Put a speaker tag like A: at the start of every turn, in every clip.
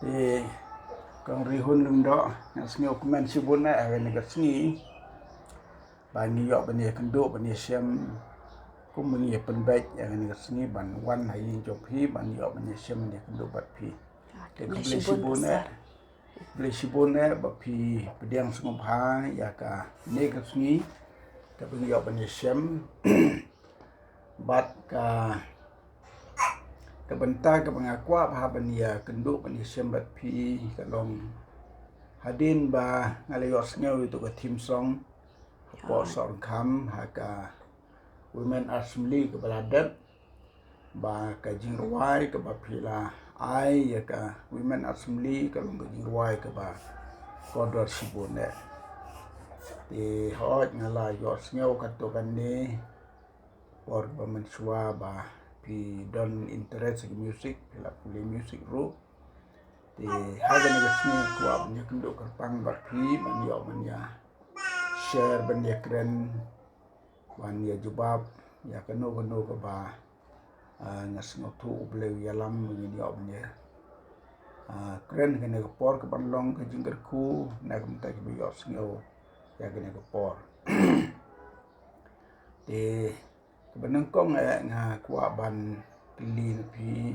A: thì còn rihun lưng đó ngasngi okumen sibuna ni gasngi bani yo bani kendo bani syam kumuni penbaik ni gasngi ban wan hayin jophi bani yo bani syam ni kendo bat phi te beli sibuna ba phi pediang sungop ha ya ka ne gasngi ka bani yo bani syam bat ka Kebentar ke pengakua bah bania kenduk bani sembat pi kalong hadin ba ngalayok ngau itu ke team song po song kam haka women assembly ke baladat ba ka jingruai ke ba pila ai ya ka women assembly kalong ke jingruai ke ba kodor sibone di hot ngalayok ngau katokan ni por ba mensua ba pi don interest in music la puli music ro thì hai bên này cái của bên cái độ kerpang bat pi ban yo ban ya share ban ya keren ban ya jubab ya kano ke ba ngas ngotu uble ya lam ni yo ban ya keren ke ne ke por ke ban long ke jingger ku na ke mta ke yo sngo ya ke ne ke por thì benang kong nga kwa ban li pi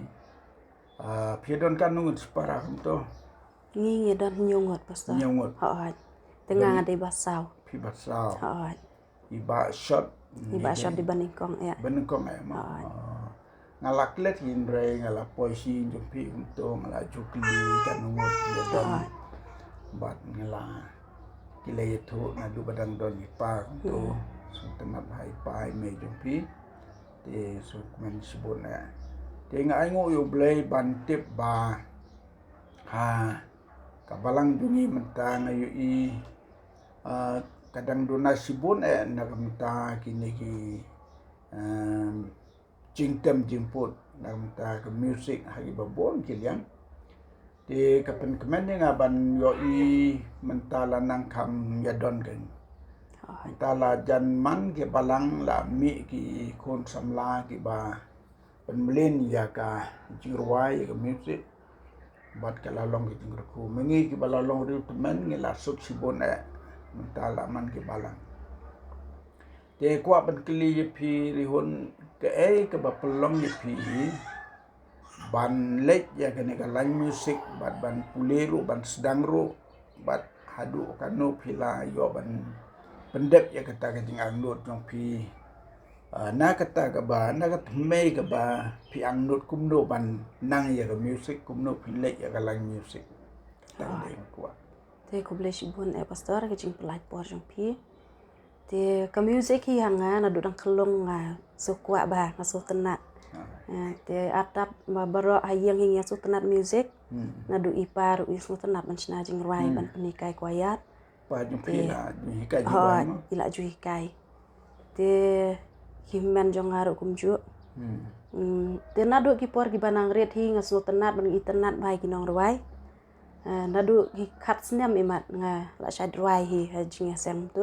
A: pi don kan nung separa to
B: ngi don nyungot pastor
A: nyungot
B: tengah ada basau
A: pi basau iba shot
B: di benang kong ya
A: ma ngalak let hindre ngala poisi jumpi untuk ngala jukli kan nungot ya don bat ngala kila itu ngadu badang don ipa to tenap hai pai me jumpi te sukmen sibona te ngai ngo yo blai ban tip ba ha kabalang dungi menta ngayu i kadang dona sibon na kamta kini ki jingtem jimput na kamta ke music hagi babon kilian te kapen kemen ngaban yo i menta lanang kam yadon kan tala jan man ke balang la mi ki kon samla ki ba penmelin ya ka jirwai ke music bat ka lalong ki jingku mengi ki balalong ri temen ngela suk sibon tala man ke balang te kwa ban kli pi rihun ke ba pelong pi ban lek ya ke ne ka lain music bat ban puleru ban sedang ro bat hadu kanu pila yo ban pendep ya kata ka jing angnut jong pi na kata ka ba na ka thmei ka ba pi angnut kumno ban nang ya ka music kumno pilek ya ka lang music tang de kwa
B: te ko ble shibun pastor ka jing pelai por jong pi te ka music hi hanga na dudang kelong nga so kwa ba nga so tenat te atap ba baro hayang hingya so tenat music na du ipar u so tenat ban chna jing rai ban penikai kwayat
A: pa jong pi la hikai juga
B: ila ju hikai te himen jong ngaru kumju te nadu ki por ki banang ret hi nga so tenat banitenat bai ki nong rawai nadu ki khat snem imat nga la shad rai hi hajing sem tu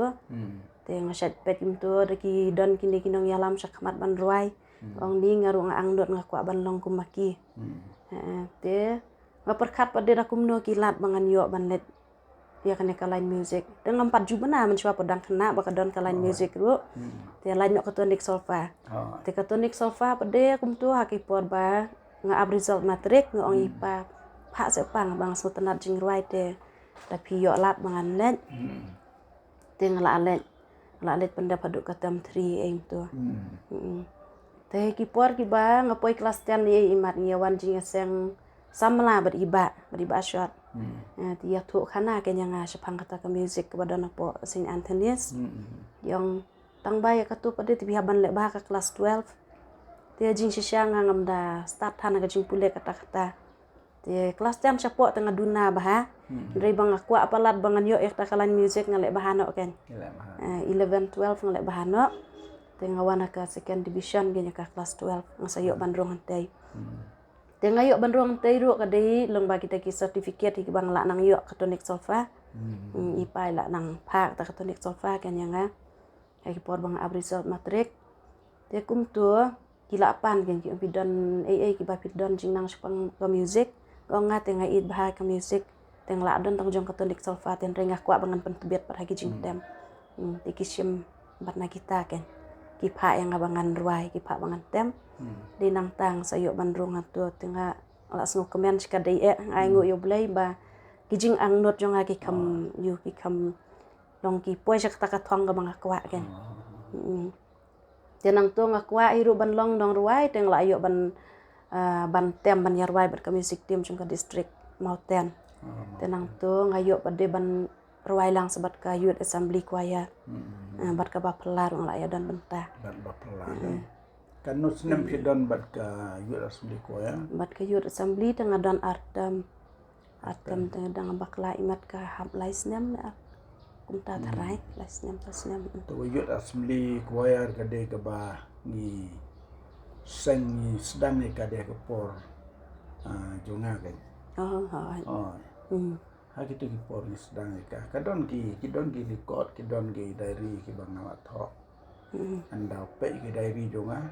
B: te nga shad pet im tu de ki don ki nong yalam shakmat ban rai ong ni ngaru nga angdot nga kwa ban long kumaki te nga perkhat pade da kumno ki lat bangan yo ban let ya kan kalain music dengan 4 jubana mencoba pedang kena baka don kalain music ru te lain nok katonik solfa te katonik solfa pede kum tu hakipor ba nga ab result matrik nga ong ipa pha se pang bang so tenat jing ruai te tapi yo lat bangan let te ngala let penda paduk katam 3 eng tu te kipor ki ba ngapoi kelas 10 ye imat nyawan jing seng samla beriba shot dia tu khana ke nyanga sepang kata ke music kepada napo Saint Anthony's yang tang baya katu pada tibi haban le ba ka kelas 12 dia jing shisha ngam da start hana ka jing pule kata dia kelas 10 chapo tengah duna bah ndrei bang aku apalat bangan yo ek takalan music ngale bahano kan 11 12 ngale bahano tengah wana ka second division genya ka kelas 12 ngasayo bandrong hantai tengah yuk bandrong teiru kadai long bagi kita ki certificate ki bang la nang yuk katonik solfa ipai la nang phak ta katonik solfa kan yang ai por bang ab result matrik te kum tu kila pan kan ki pidon ai ki ba pidon jing nang sepang music gonga tengah id bahai ke music teng la don tong jong katolik solfa ten rengah kwa bangan pentebet pada hagi jing tem tikishim barna kita ken kipa yang abangan ruai kipa bangan tem di nang tang sayuk bandrung atu tengah la snu kemen skadai ai ngu yo blai ba kijing ang not jong aki kam yu ki kam long ki poi sak taka thong ga bang kwa ken tenang tu ngakwa hiru ban long dong ruai teng la yo ban ban tem ban yarwai ber ka music team chung ka district Mauten tenang tu ngayo pada ban ruai lang sebat ka youth assembly choir bat ka bapelar la ya dan bentah
A: bat bapelar kan no senam pidon bat ka youth assembly choir
B: bat ka youth assembly tengah dan artem tengah dang bakla imat ka hab laisnem kumta tarai laisnem
A: to youth assembly choir ka de ka ba ni seng ni sedang ni ka de ka por jonga kan ha kita ki por ni sedang ni ka kadon ki record ki don ki diary ki bang nawat tho anda pe ki diary jonga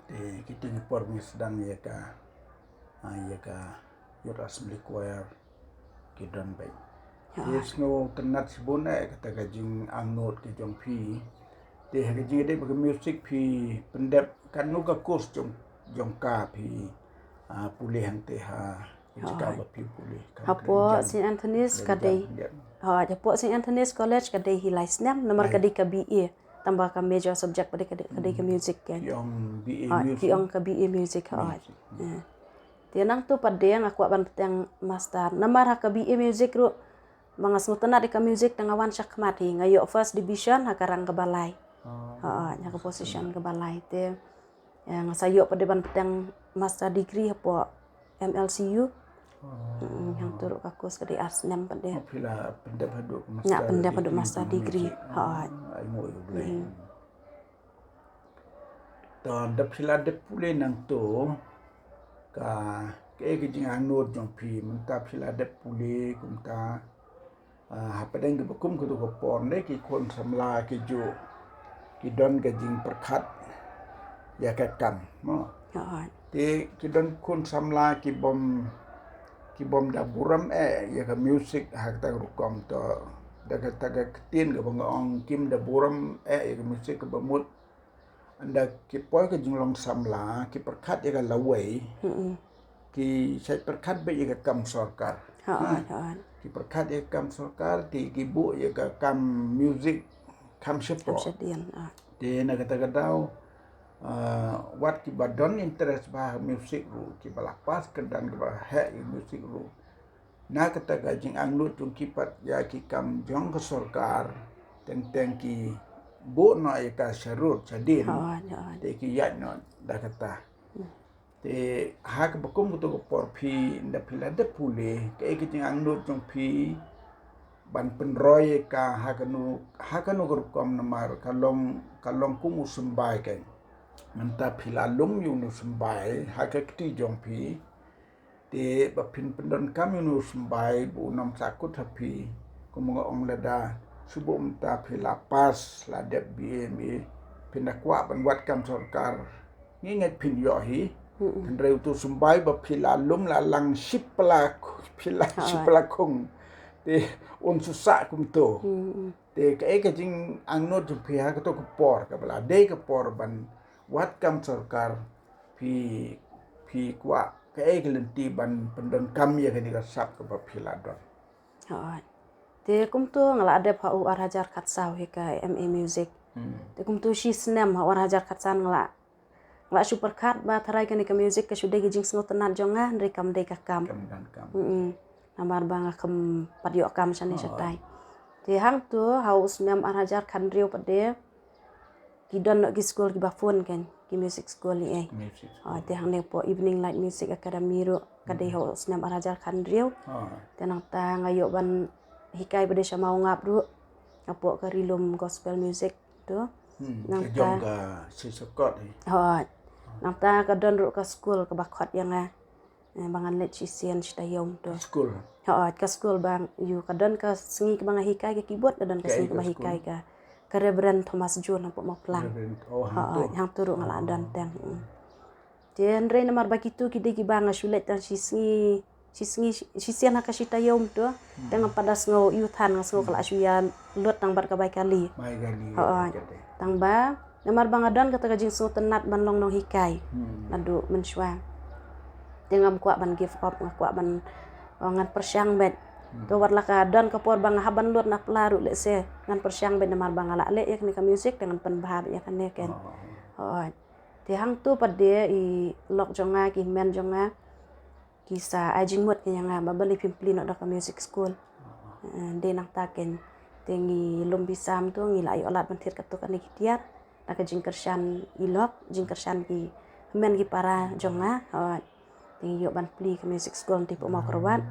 A: te kita ki por ni sedang ya ka youth assembly choir ki don pe yes no tenat sibona kata kajing angot ki jong pi te ha kajing de bag music pi pendep kan no ka kos jong ka pi pulih hang te ha jika ba pi pulih
B: hapo St Anthony's kadai hapo St Anthony's College kadai hilai snam nomor kadai ka BA tambah ka major subject pada kadai ka music kan
A: yang BA music
B: yang ka BA music tianang tu pada yang aku ban yang master nomor ka BA music ru mga smutana di ka music tengah wan syakmat hi ngayo first division hakarang ke balai nya ke position ke balai te yang sayo pada ban petang master degree apa MLCU yang turut kakus ke di Arsnem pada
A: pila pendep haduk
B: master degree
A: ai mo yo blai ton de pila de pule nang to ka ke jing anut jong pi menta pila de pule kumta hapadeng ke bekum ke ko pon de ki kon samla ki ju ki don ke jing perkhat ya ka kam mo te ki don kon samla ki bom da buram ya ka music hak ta rukom to da ka ta ka tin ke bang ong kim da buram ya ka music ke bamut anda ki poi ke jing long samla ki perkhat ya ka lawai ki sai perkhat be ya ka kam sarkar ki perkhat ya kam sarkar ti ki bu ya ka kam music kam shepo te na kata kadau wat ki badon interest ba music ru ki balapas kedan ki ba he music ru na kata gajing anglut tung ki pat ya ki kam jong ke sarkar teng ki bu no ya ka syarut sadin te ki ya no da kata te hak bekum kutu ko por phi nda phila de pule ke ki ting anglut jong phi ban penroy ka hakanu kom namar kalong kumu sembai kan menta phila lum yu nu sembai hakati jong phi te ba phin pendon kam yu nu sembai bu nam sakut hapi kumu ong lada subu menta phila pas la de BME pinakwa ban wat kam sarkar nginget phin yo hi Kendrai tu sembai ba phila lum la lang sipla kung te un susak kum to te ka jing angno ju phia ka to ko por ka bala de ka por ban wat kam sarkar phi kwa ka lenti ban pendon kam ya ka ni ka sap ka ba phila don
B: te kum tu ngala ada pa u arajar khatsau he ka MA music te kum tu shi snem ha arajar khatsan ngala super kat ba tarai kan ka music ka sudah gijing sngot tenan jonga ndri kam de ka kam namar bang kam padyo kam sani satai te hang tu haus mem arajar kan riu pade kidon no gi school ki bafun kan ki music school ni te hang ne po evening light music academy ro kade haus mem arajar kan riu te nang ta ngayo ban hikai bade sama ngap ru apo ka rilum gospel music tu
A: nang ta si sokot
B: nang ta ka don ru ka school ka bakhot yang bangan let chisian stayom to
A: school
B: ka school bang you ka don ka singi ka bang hikai ka keyboard ka don ka singi ka bang hikai ka Reverend Thomas John apo mo plan hang turu ngala dan teng jen re namar bakitu ki de ki bang sulet tan singi sisian hakashita yom tu dengan pada sngo yutan sngo kala shuya lut tang bar kabai kali
A: Mai gali.
B: tang ba namar bangadon kata kajing sngo tenat ban long nong hikai nadu menshwa dengan kuat ban give up kuat ban ngan persyang bet to warla ka don ka por bang haban lut na pelaru le se ngan persyang bet namar bangala le yak ni ka music dengan penbahab ya kan ken ti hang tu pade i lok jonga ki men jonga kisa ajing mut nya nga babali pimpli no da ka music school de nang taken tengi lumbi sam tu ngi lai olat bantir katu kan kitiat da ka jingkershan ilok jingkershan ki men ki para jonga tengi yo ban pli ka music school tipu mau kerwat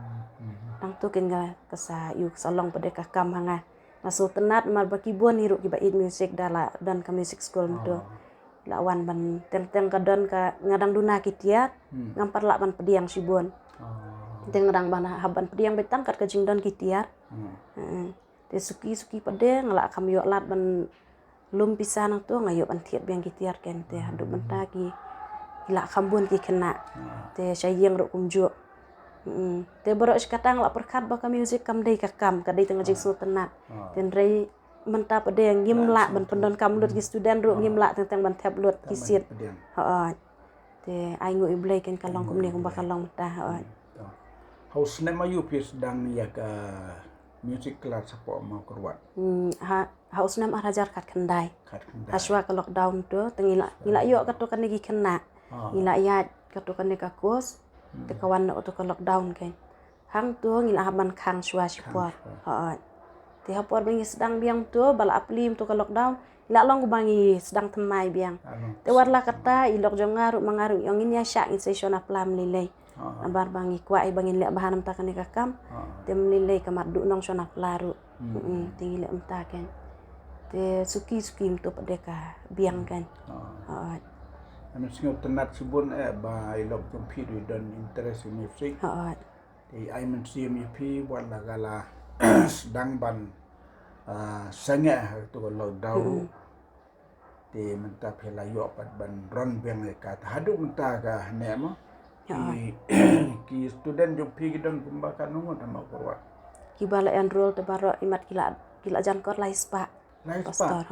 B: nang tu ken ga kasa yu salong pade ka kam hanga nasu tenat mar bakibon hiru ki bait music dala dan ka music school tu lawan ban teng kadon ka ngadang duna kitiat ngampar lak ban pediang sibon teng ngadang ban haban pediang betang kat kajing don kitiat te suki pede ngalak kam yo lat ban lum pisan tu ngayo ban tiat biang kitiat ken te hadu benta ki ila kambun ki kena te sayeng ro kumjo te borok sekatang lak perkat ba ka music kam dei ka kam kadai teng jing sultanat ten rei menta pede ngim lak ban pendon kam lut ki student ru ngim lak teng ban tab lut ki sit te ai ngu iblai ken kalong kum ni kum bakalong meta
A: Haus nem ayu pis dang ya ka music class sapo mau kerwat.
B: Haus nem arajar kat kendai. Haswa ka lockdown tu tengila yo ka tu kan gi kena. Ngila ya ka tu kan ka kos te kawan no tu ka lockdown ken. Hang tu ngila haban khang shwa sipor. Te hapor bengi sedang biang tu bala aplim tu ka lockdown ila long bangi sedang temai biang. Te warla kata ilok jongaru mangaru yang ini ya syak in session aplam lilei. Nabar bangi kuai bangin lek bahanam takan ka kam te mlilei kamar du nong sona plaru tingi lek mtaken te suki mtu padeka biang kan
A: Anu singo tenat sibun ba ilok jompi du dan interest in music. Te ai men sim pi wala gala sedang ban sange tu lo dau te menta phela yo pat ban ron biang ka hadu menta ka ne mo ki student jo pi gidan kumbakan nungo nama korwa
B: ki bala enroll te baro imat kila jankor laispa pastor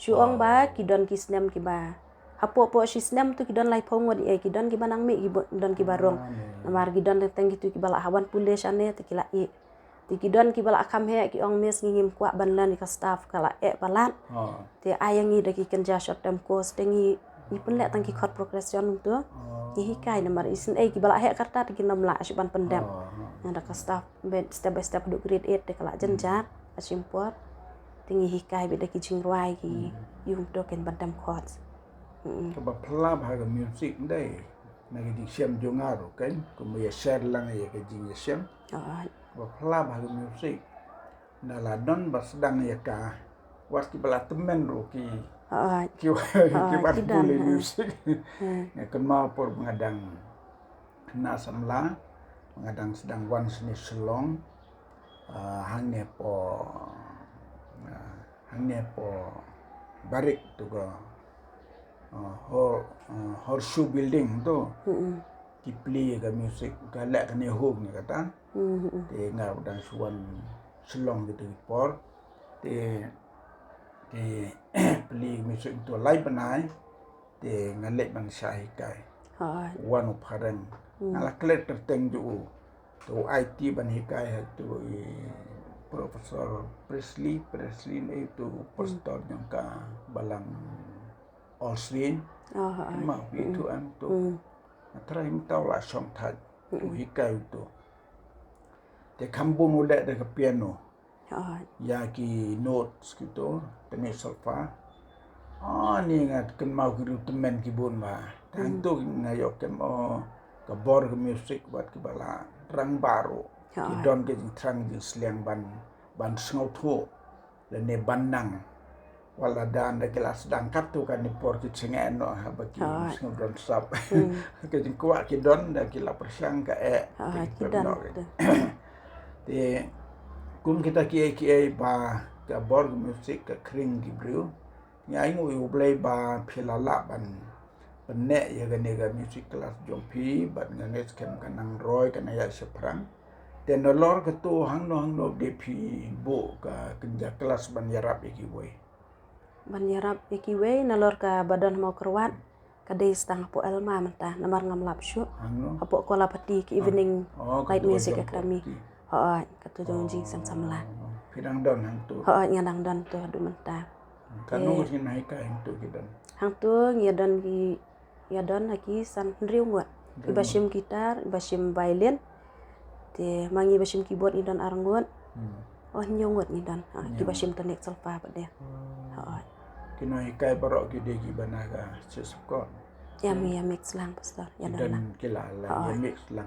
B: syuong ba ki don ki snem ki ba hapo si snem tu ki don lai pongod ki don ki banang mi ki don ki barong namar ki don teng gitu ki bala hawan pule shane te kila ti ki don ki bala akam he ki ong mes ngim kwa ban lan ka staff kala balat te ayangi de ki kenja short term course tengi ni penlek tang ki khot progression tu hikai namar isin ki bala he karta ki namla asuban pendam ada ka staff step by step du grade 8 de kala jenjat asimpor tingi hikai be de ki jingruai ki yung to ken bandam course
A: ba plab ha music dai nagi di siam jongaru kan kumya share lang ya ke jing siam ba plab ha music nala don ba sedang ya ka was ki bala temen ro ki ban boleh music ya kenal por mengadang kena samla mengadang sedang wan seni selong hangnya po barik tu go horseshoe building tu kipli ga music galak kene hog ni kata te ngar dan suan selong gitu por te peli music tu live banai te ngalek ban syai kai wan upharan ala klet terteng ju tu IT ban hikai tu Profesor Presley itu pastor yang ka balang Olsrin ma itu an tu try tau la song thai tu hikai tu te kambung ulek de piano ya ki notes gitu tenis solfa ni ngat ken mau ki temen ki bun ba tantu ngayok kem ka bor music buat ki bala rang baru ki don ke trang di sliang ban sngau thu le ne banang wala dan de kelas dangkat tu kan ni por ki chengen no ha baki sngau don sap ke jing kwa ki don da ki la persyang ka
B: ki don
A: te kum kita ki ba ka borg music ka kring ki bru nyai ngu yu blai ba philala ban penek ya ganega music class jompi bat nganges kem kanang roy kana ya seprang ten lor ketu hang no DP bo ka kenja kelas ban yarap iki boy
B: ban yarap iki we nalor ka badan mau kerwat ka dei stang po elma menta namar ngam lap syu
A: hang no
B: apo kola pati ki evening light
A: ketu
B: music
A: jom
B: academy
A: poti.
B: katu jong jing samla
A: Pidang don hang tu
B: ngadang dan tu adu menta
A: kanu sin naik ka hang tu kidan
B: hang tu ngiadon ki yadon lagi san riu ngwa ibashim gitar ibashim violin te mangi ibashim keyboard idan arngot nyongot ni dan ibashim tanek salpa pade
A: kino hikai barok gede ki banaga sesukon
B: ya mix lang pastor ya dan
A: dan kilala ya mix lang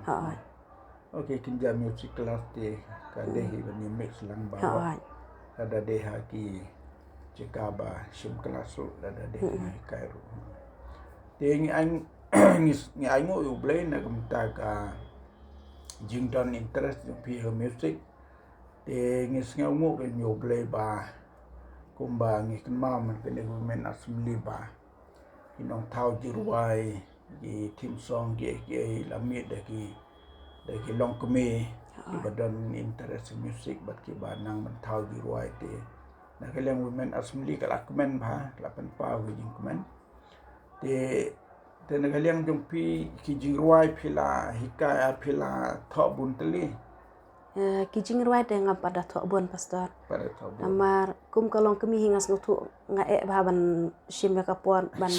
A: okay kinja music class te kadehi bani mix lang bawa ada deha ki cikaba sim klasu ada deha hikai ru te ngi ang ngi aingo u blay na kumta ka jingdon interest pi music te ngi sngaungo ke nyo blay ba kumba ngi kenma man kene government assembly ba inong tau jirwai di tim song ki lamit daki long keme di badan interest music bat ki banang man tau jirwai te na keleng women assembly kala kemen ba lapan pa jing kemen te na keleng jompi ki jirwai phila hikaya phila thok bun teli
B: kijing ruai te ngam pada thok bon pastor
A: pada thok bun
B: amar kum kalong kemi hingas ngutu ngae bahan shim ka por ban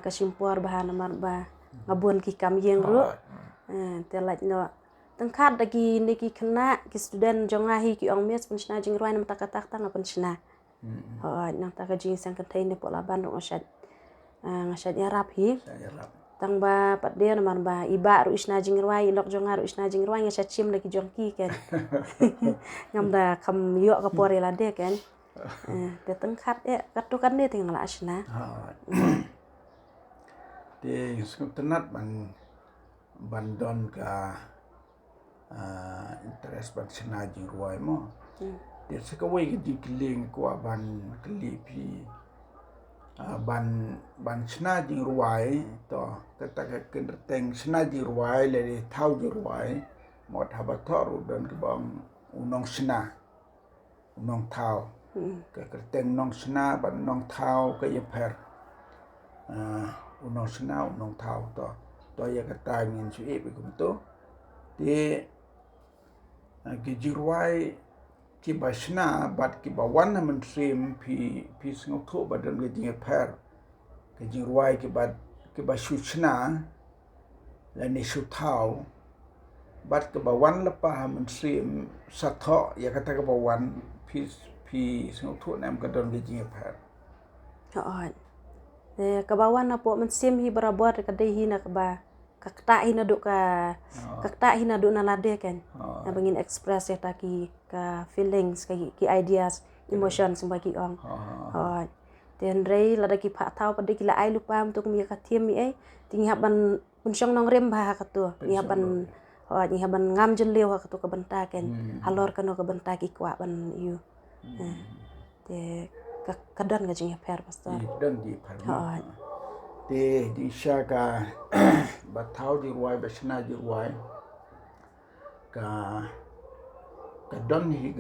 B: ka simpor bahan amar ba ngabon ki kam yeng ru te laj no tengkat dagi niki kena ki student jongahi ki ong mes punchna jing ruai nam takatak tang punchna nang taka jing sang kantai ne pola ban ngasat yarap hi tang ba pat dia namar ba iba ru isna jing ruai lok jonga ru isna jing ruai ngasat chim lagi jongki kan ngam da kam yo ka pore la de kan te tengkat katu kan ne ting la asna
A: te tenat ban don ka interest ban sena jing ruai mo te sekawai ke dikling ko ban kelipi ban sena jing ruai to kata kendeteng sena jing ruai le thau jing ruai mot habator don ke bang unong sena unong thau ke keteng nong sena ban nong thau ke yeper unong sena unong thau to ya kata ngin su e bikum to te ki jing ruai ki basna bat ki bawan man trim pi sngok tho badan ge jing per ke jing ruai ki ba shuchna la ni shu thau bat ke bawan lepa man trim satho ya kata ke bawan pi sngok tho nam ka don ge jing per
B: ke bawan apo man sim hi barabot ka dei hi na ba kakta hina duk na lade kan na bangin express ya taki ka feelings ki ideas emotions bagi ong ten rei lada ki pha thau pa de ki la ai lupa untuk mi ka thiem mi ting haban punsyong nong rem ba ka tu ni haban ngam jen lew ka tu ka benta kan halor kan ka benta ki kwa ban yu te ka dan ga jing per pastor
A: dan di per te di shaka batau di ruai basna di ruai ka don hi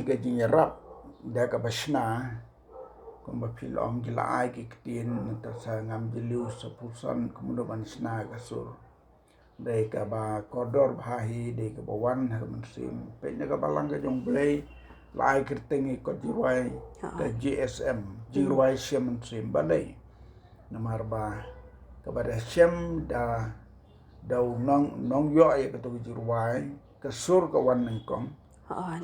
A: gajing rap da ka basna kumba pilong gila ai ki tin ta sa ngam jilu sepusan kemudian bansna ka sur dai ka ba kodor bhahi dai ka bawan ha mensim pe ka balang ka jong blai lai kertengi ko jiruai ke GSM jiruai siem trim badai namar ba kepada siem da dau nong yo ya ketu jiruai ke sur ke wan nengkong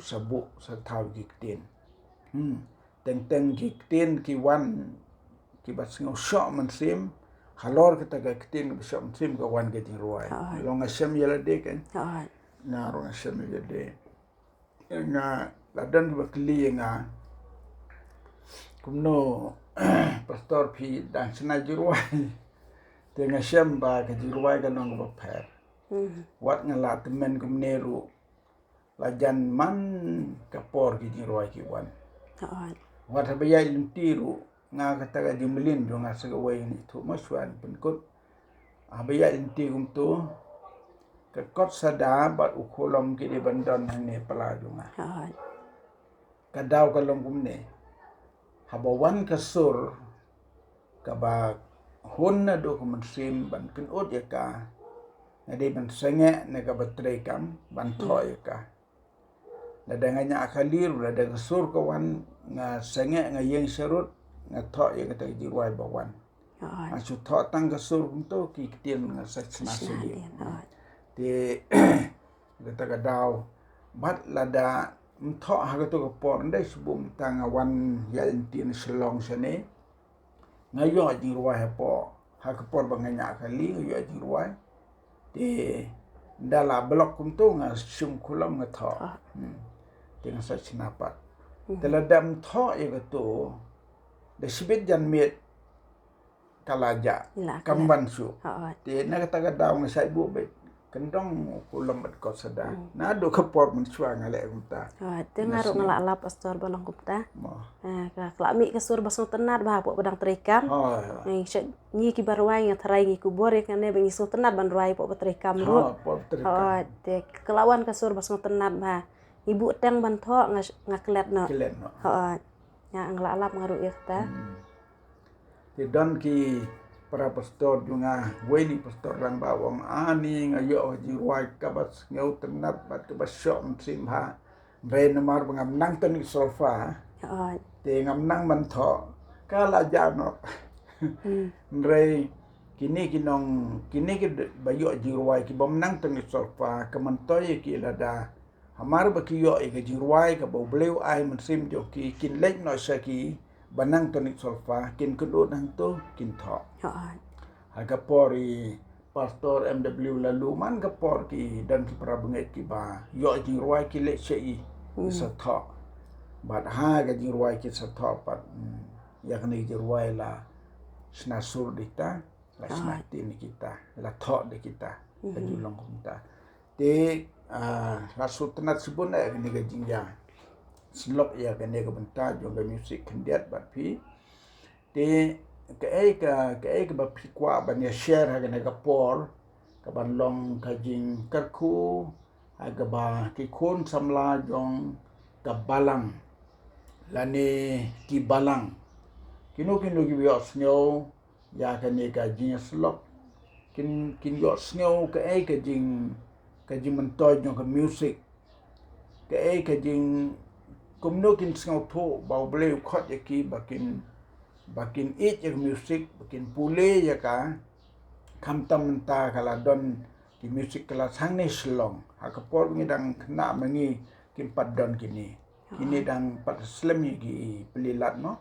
A: sabu sa thau giktin teng giktin ki wan ki bas ngau sho man sim halor kita ga giktin ke sho man sim ke wan ge jiruai long siem yela de kan na ro siem yela de na ladan bakli nga kumno pastor pi dan sena jiruai tenga syamba ke jiruai kan nong bapher wat ngala temen kumneru lajan man kapor ki jiruai ki wan wat bayai limtiru nga kata ka jimlin do nga sagaway ni tu maswan penkut abaya inti kumtu ka kot sada bat ukolom ki di bandon hang ne pala do nga kadaw kalom kumne habawan kasur ka ba hun na do kumensim ban kenut ya ka ngadi ban senge ne ka batre kam ban tho ya ka dadanganya akalir da kasur kawan nga senge nga yeng serut nga tho ya kata jirwai bawan asu tho tang kasur kumto ki kitien nga sachna sili ti kata kadaw bat lada tho ha to ko por ndai subum tang wan ya intin selong sene ngayo jirwai po ha ko por banganya kali ngayo jirwai ti dala blok kumto nga sum kulam nga tho dengan sachna pat teladam tho ya to de sibit jan met kalaja kamban su te na kata ka daw nga sa ibu be kendong kulam bat ko sada na do ka por mun chwa ngale kumta
B: te ngaru ngala pastor balong kumta ka klami kasur basno tenat ba po pedang trekam ni ki barwai nga tharai ki kubor ka ne bengi so tenat ban ruai po trekam ru te kelawan kasur basno tenat ba ibu teng ban tho nga klet no ya nglalap ngaru ta
A: ti don ki para pastor junga weni pastor lang bawang ani ngayo jirwai kabas ngau tenat bat kabas syok sim ha ren mar bangam nang ten sofa te ngam nang man tho kala jano re kini ki bayo jirwai ki bom nang ten sofa kamantoy ki lada hamar ba ki yo ke jirwai ka bo bleu ai man sim jo ki kin lek no sa ki banang tonik solfa kin kudut nang to kin tho aga pori pastor MW lalu man ka por ki dan ki prabenget ki ba yo jirwai ki lek sei sa tho bat ha ga jirwai ki sa tho pat ya kani jirwai la sna sur dita la sna tin kita la tho de kita ajulong kumta te rasul tenat sibun ya kene ga jingja slok ya kene ga benta jo ga music kendiat bat pi te ke ba pi kwa ban ya share ha kene ga por ka ban long ka jing karku aga ba ki kon samla jong ka balang lane ki balang kino ki yo snyo ya kene ga jing slok kin yo snyo ka jing mentoy jong ka music ka jing kumno kin sngaw tho ba ble khot ya ki bakin it ya music bakin pule ya ka kamtam ta kala don ki music kala sangne slong ha ka por ngi dang kna mangi kim pat don kini dang pat slemi ki pelilat no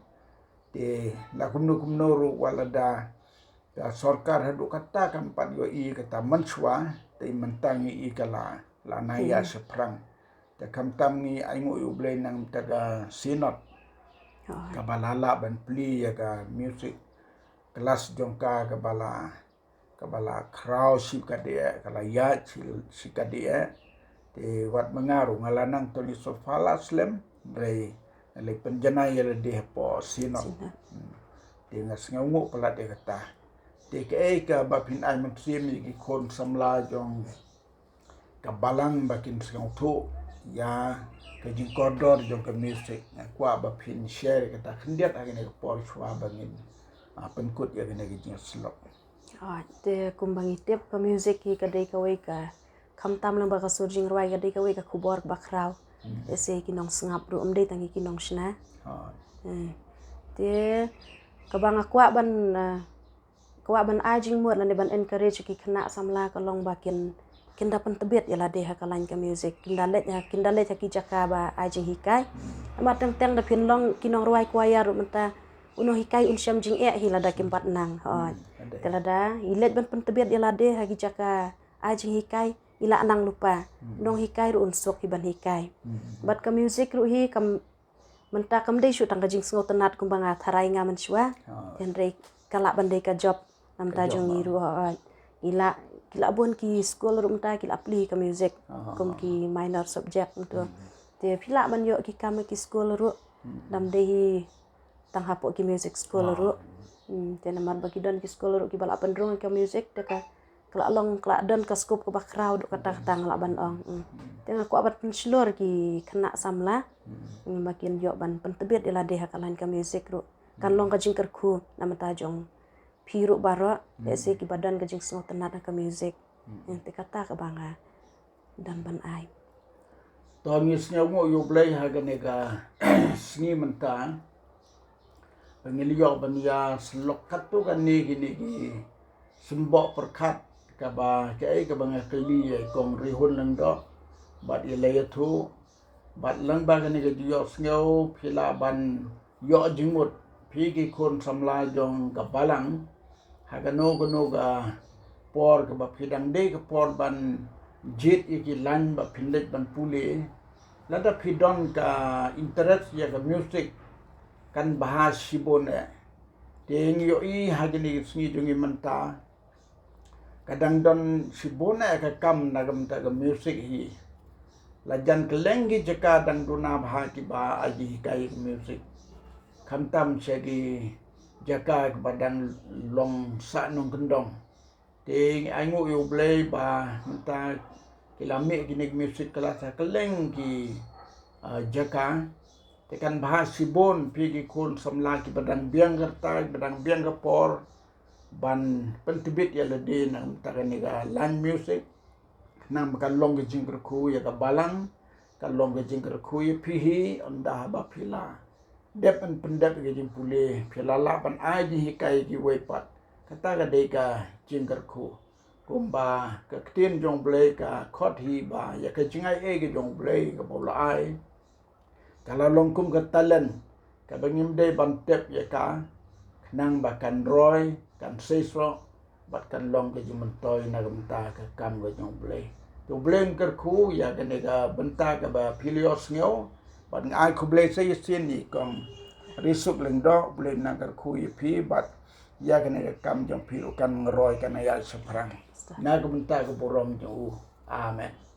A: te la kumno ru walada ka sorkar hadu kata kan pat yo i kata manswa te mentangi i kala la naya seprang te kamtam ni aingu yu blay nang taga sinot kabalala ban pli ya ka music kelas jongka kabala kraw si kadea kala ya si kadea te wat mengaru ngalanang toli sofala slem bre le penjana ya de po sinot te ngas ngaungu pala de kata te ka bapin ai mentrim ki kon samla jong kabalang bakin sengau tu ya ke jing kodor jong ke music kwa bapin share kata kendiat agene ke por chwa bangin penkut ya gene jing slok
B: te kumbangi tip ke music ki kadai kawai ka kamtam lang ba ka surjing rwai kadai kawai ka kubor bakraw ese kinong sngap ru umdei tangi kinong shna te kabang akwa ban ajing mod lan ban encourage ki kena samla kalong bakin kinda pen tebet ya la deha kalain ka music kindalet ya ki jaka ba ajing hikai ama teng da pin long kinong ruai kwaya ru menta uno hikai un syam jing e hilada kimpat nang telada ilet ban pen tebet ya la deha ki jaka ajing hikai ila nang lupa nong hikai ru unsuk hiban hikai bat ka music ru hi kam menta kam dei shu tang ka jing sngo tenat kumbanga tharai nga man shwa henry kala bandai ka job nam ta jong iru kila bon ki school rum ta kila apply ka music kum ki minor subject tu te pila ban yo ki kam ki school ru dam dei tang hapo ki music school ru tena mar bagi don ki school ru ki bala pendrung ki music de ka kala long kala don ka skup ka bakrau duk kata tang la ban ong tena ku abat penslor ki kena samla makin yo ban pentebit ila de hakalan ka music ru kan long ka jingker ku nama tajong piru baro se ki badan ka jing sngot tenat ka music yang te kata ka banga dan ban ai
A: Tongis nyaw yo blay haganega sni menta pengilyo bania selok katu kan ni gini sembok perkat kaba kai ka banga kali kong rihun lang do bat ilay tu bat lang ba ganega yo snyaw pila ban yo jingmut pigi kon samla jong kabalang hagano ga por ka ba pidang de ka por ban jit iki lan ba pinlet ban pule lada pidon ka interest ya ka music kan bahas sibon ting yo i hagini sngi jungi menta kadang don sibon ka kam nagam ta ka music hi lajan kelengi jeka dang duna bahaki ba aji kai music kamtam segi jaka badan long sa nung kendong ting aingu yo blay ba menta kilame ginig music kelas keleng ki jaka tekan bahas sibon pigi kun samla ki badang biang gerta badang biang kapor ban pentibit ya lede nang takani ga land music nang makan long ke jingker ku ya ka balang kan long ke jingker ku ya pihi onda ba pila depan pendap ke jing pule pila lapan aji hikai ki wepat kata ga de ka jingker ku kumba ka ktien jong blay ka khot hi ba ya ka jingai ke jong blay ka bola ai kalau longkum ke talent ka bangim de ban tep ya ka nang bakan roy kan sesro bat kan long ke jumentoy na gamta ka kam ke jong blay to bleng ker khu ya ka ne ka benta ka ba pilios ngeo bat ngai khu blay se yin ni kong risuk leng do blay na ker khu yi pi bat ya ka ne ka kam jong piru kan ngroy kan ya seprang na ka benta ka borom jo amen